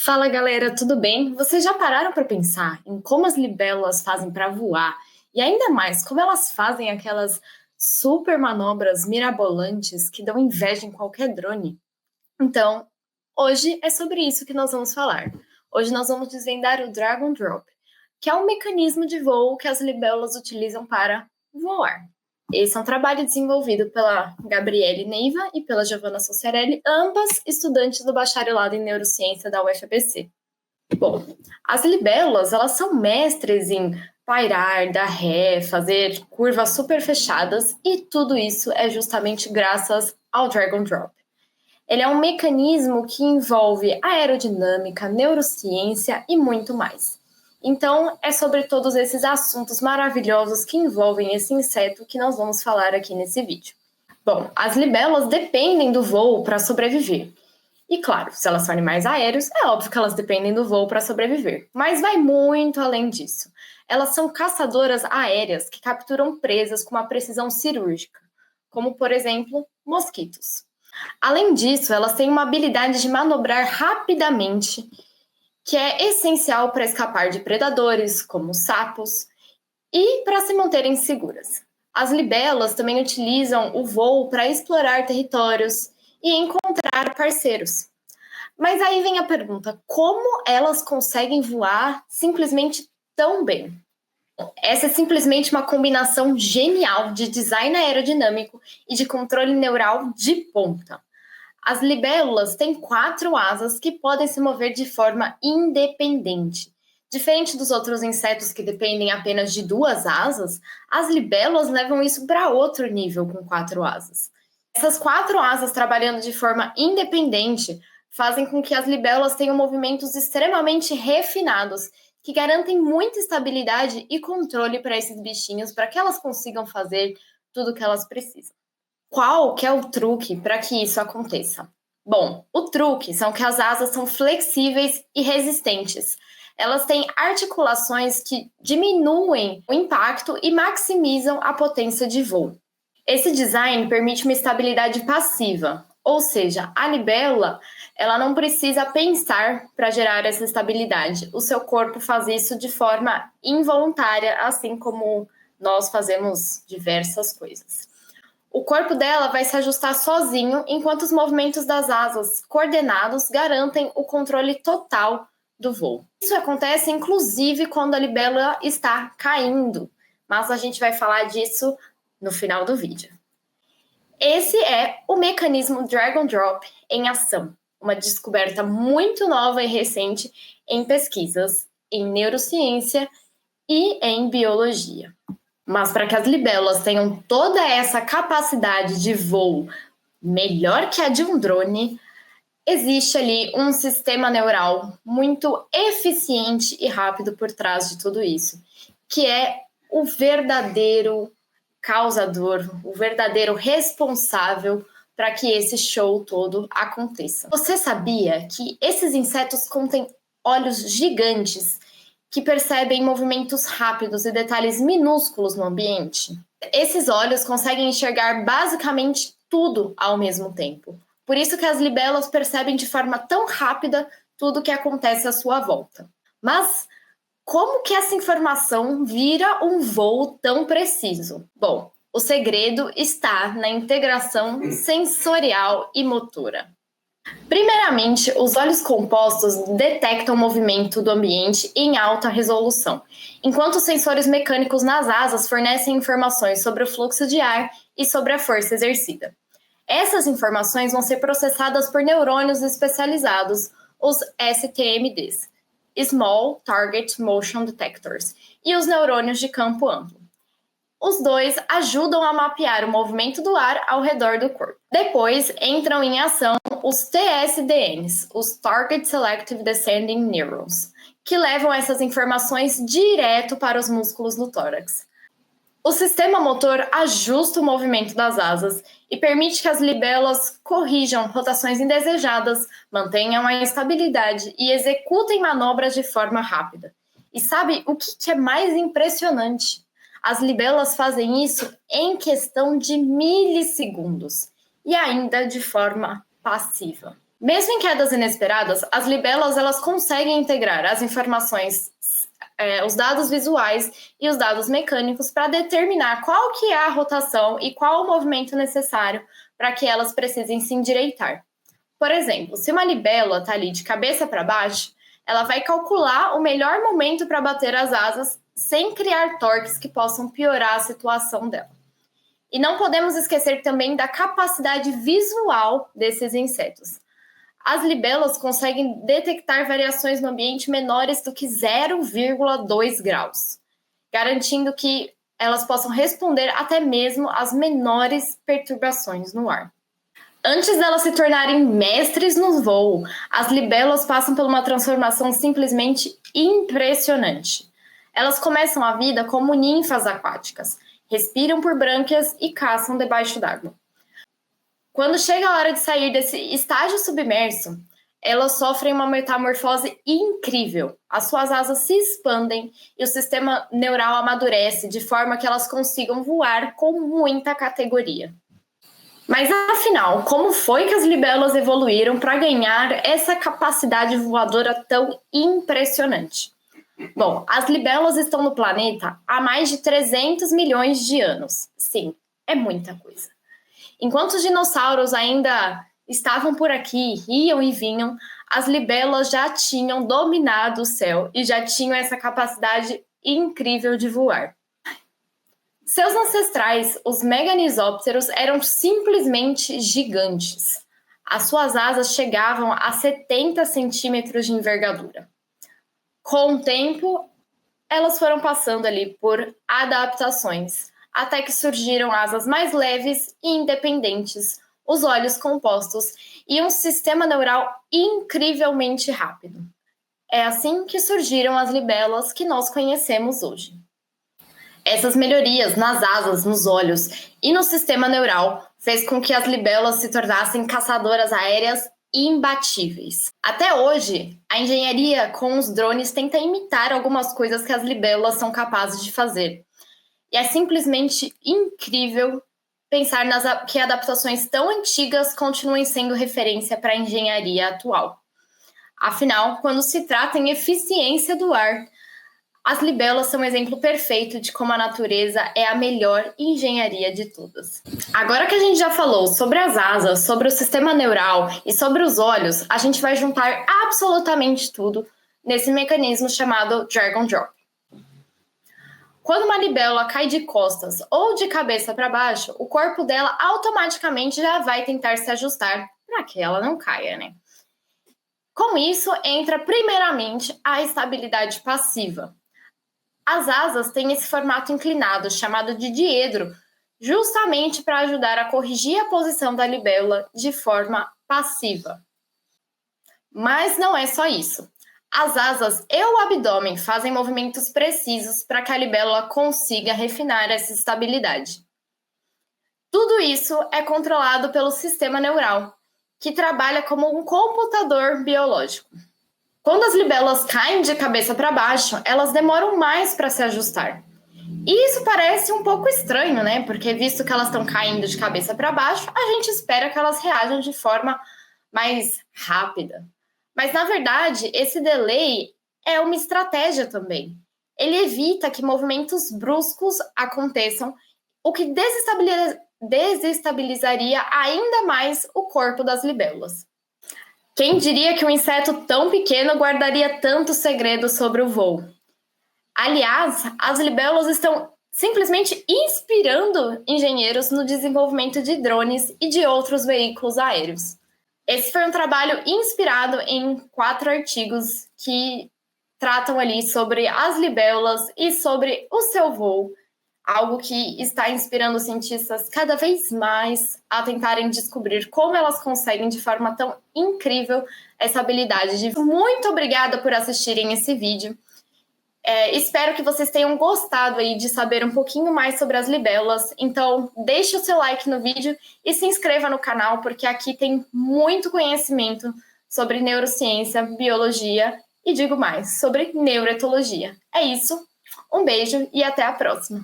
Fala galera, tudo bem? Vocês já pararam para pensar em como as libélulas fazem para voar e ainda mais como elas fazem aquelas super manobras mirabolantes que dão inveja em qualquer drone? Então, hoje é sobre isso que nós vamos falar. Hoje nós vamos desvendar o Dragon Drop, que é um mecanismo de voo que as libélulas utilizam para voar. Esse é um trabalho desenvolvido pela Gabriele Neiva e pela Giovanna Sociarelli, ambas estudantes do bacharelado em neurociência da UFABC. Bom, as libélulas, elas são mestres em pairar, dar ré, fazer curvas super fechadas, e tudo isso é justamente graças ao Dragon Drop. Ele é um mecanismo que envolve aerodinâmica, neurociência e muito mais. Então, é sobre todos esses assuntos maravilhosos que envolvem esse inseto que nós vamos falar aqui nesse vídeo. Bom, as libélulas dependem do voo para sobreviver. E claro, se elas são animais aéreos, é óbvio que elas dependem do voo para sobreviver. Mas vai muito além disso. Elas são caçadoras aéreas que capturam presas com uma precisão cirúrgica, como, por exemplo, mosquitos. Além disso, elas têm uma habilidade de manobrar rapidamente, que é essencial para escapar de predadores, como sapos, e para se manterem seguras. As libélulas também utilizam o voo para explorar territórios e encontrar parceiros. Mas aí vem a pergunta: como elas conseguem voar simplesmente tão bem? Essa é simplesmente uma combinação genial de design aerodinâmico e de controle neural de ponta. As libélulas têm 4 asas que podem se mover de forma independente. Diferente dos outros insetos que dependem apenas de 2 asas, as libélulas levam isso para outro nível com 4 asas. Essas 4 asas trabalhando de forma independente fazem com que as libélulas tenham movimentos extremamente refinados, que garantem muita estabilidade e controle para esses bichinhos, para que elas consigam fazer tudo o que elas precisam. Qual que é o truque para que isso aconteça? Bom, o truque são que as asas são flexíveis e resistentes. Elas têm articulações que diminuem o impacto e maximizam a potência de voo. Esse design permite uma estabilidade passiva, ou seja, a libélula ela não precisa pensar para gerar essa estabilidade. O seu corpo faz isso de forma involuntária, assim como nós fazemos diversas coisas. O corpo dela vai se ajustar sozinho, enquanto os movimentos das asas coordenados garantem o controle total do voo. Isso acontece inclusive quando a libélula está caindo, mas a gente vai falar disso no final do vídeo. Esse é o mecanismo Dragon Drop em ação, uma descoberta muito nova e recente em pesquisas em neurociência e em biologia. Mas para que as libélulas tenham toda essa capacidade de voo melhor que a de um drone, existe ali um sistema neural muito eficiente e rápido por trás de tudo isso, que é o verdadeiro causador, o verdadeiro responsável para que esse show todo aconteça. Você sabia que esses insetos contêm olhos gigantes que percebem movimentos rápidos e detalhes minúsculos no ambiente? Esses olhos conseguem enxergar basicamente tudo ao mesmo tempo. Por isso que as libélulas percebem de forma tão rápida tudo o que acontece à sua volta. Mas como que essa informação vira um voo tão preciso? Bom, o segredo está na integração sensorial e motora. Primeiramente, os olhos compostos detectam o movimento do ambiente em alta resolução, enquanto os sensores mecânicos nas asas fornecem informações sobre o fluxo de ar e sobre a força exercida. Essas informações vão ser processadas por neurônios especializados, os STMDs, Small Target Motion Detectors, e os neurônios de campo amplo. Os dois ajudam a mapear o movimento do ar ao redor do corpo. Depois entram em ação os TSDNs, os Target Selective Descending Neurons, que levam essas informações direto para os músculos do tórax. O sistema motor ajusta o movimento das asas e permite que as libélulas corrijam rotações indesejadas, mantenham a estabilidade e executem manobras de forma rápida. E sabe o que é mais impressionante? As libélulas fazem isso em questão de milissegundos e ainda de forma passiva. Mesmo em quedas inesperadas, as libelas elas conseguem integrar as informações, os dados visuais e os dados mecânicos para determinar qual que é a rotação e qual o movimento necessário para que elas precisem se endireitar. Por exemplo, se uma libélula está ali de cabeça para baixo, ela vai calcular o melhor momento para bater as asas sem criar torques que possam piorar a situação dela. E não podemos esquecer também da capacidade visual desses insetos. As libélulas conseguem detectar variações no ambiente menores do que 0,2 graus, garantindo que elas possam responder até mesmo às menores perturbações no ar. Antes delas se tornarem mestres no voo, as libélulas passam por uma transformação simplesmente impressionante. Elas começam a vida como ninfas aquáticas, respiram por brânquias e caçam debaixo d'água. Quando chega a hora de sair desse estágio submerso, elas sofrem uma metamorfose incrível. As suas asas se expandem e o sistema neural amadurece de forma que elas consigam voar com muita categoria. Mas afinal, como foi que as libélulas evoluíram para ganhar essa capacidade voadora tão impressionante? Bom, as libélulas estão no planeta há mais de 300 milhões de anos. Sim, é muita coisa. Enquanto os dinossauros ainda estavam por aqui, iam e vinham, as libélulas já tinham dominado o céu e já tinham essa capacidade incrível de voar. Seus ancestrais, os meganisópteros, eram simplesmente gigantes. As suas asas chegavam a 70 centímetros de envergadura. Com o tempo, elas foram passando ali por adaptações, até que surgiram asas mais leves e independentes, os olhos compostos e um sistema neural incrivelmente rápido. É assim que surgiram as libélulas que nós conhecemos hoje. Essas melhorias nas asas, nos olhos e no sistema neural fez com que as libélulas se tornassem caçadoras aéreas imbatíveis. Até hoje, a engenharia com os drones tenta imitar algumas coisas que as libélulas são capazes de fazer. E é simplesmente incrível pensar que adaptações tão antigas continuem sendo referência para a engenharia atual. Afinal, quando se trata em eficiência do ar, as libélulas são um exemplo perfeito de como a natureza é a melhor engenharia de todas. Agora que a gente já falou sobre as asas, sobre o sistema neural e sobre os olhos, a gente vai juntar absolutamente tudo nesse mecanismo chamado drag and drop. Quando uma libélula cai de costas ou de cabeça para baixo, o corpo dela automaticamente já vai tentar se ajustar para que ela não caia, né? Com isso, entra primeiramente a estabilidade passiva. As asas têm esse formato inclinado, chamado de diedro, justamente para ajudar a corrigir a posição da libélula de forma passiva. Mas não é só isso. As asas e o abdômen fazem movimentos precisos para que a libélula consiga refinar essa estabilidade. Tudo isso é controlado pelo sistema neural, que trabalha como um computador biológico. Quando as libélulas caem de cabeça para baixo, elas demoram mais para se ajustar. E isso parece um pouco estranho, né? Porque visto que elas estão caindo de cabeça para baixo, a gente espera que elas reajam de forma mais rápida. Mas, na verdade, esse delay é uma estratégia também. Ele evita que movimentos bruscos aconteçam, o que desestabilizaria ainda mais o corpo das libélulas. Quem diria que um inseto tão pequeno guardaria tanto segredo sobre o voo? Aliás, as libélulas estão simplesmente inspirando engenheiros no desenvolvimento de drones e de outros veículos aéreos. Esse foi um trabalho inspirado em 4 artigos que tratam ali sobre as libélulas e sobre o seu voo, algo que está inspirando cientistas cada vez mais a tentarem descobrir como elas conseguem de forma tão incrível essa habilidade de... Muito obrigada por assistirem esse vídeo. Espero que vocês tenham gostado aí de saber um pouquinho mais sobre as libélulas. Então, deixe o seu like no vídeo e se inscreva no canal, porque aqui tem muito conhecimento sobre neurociência, biologia e, digo mais, sobre neuroetologia. É isso, um beijo e até a próxima!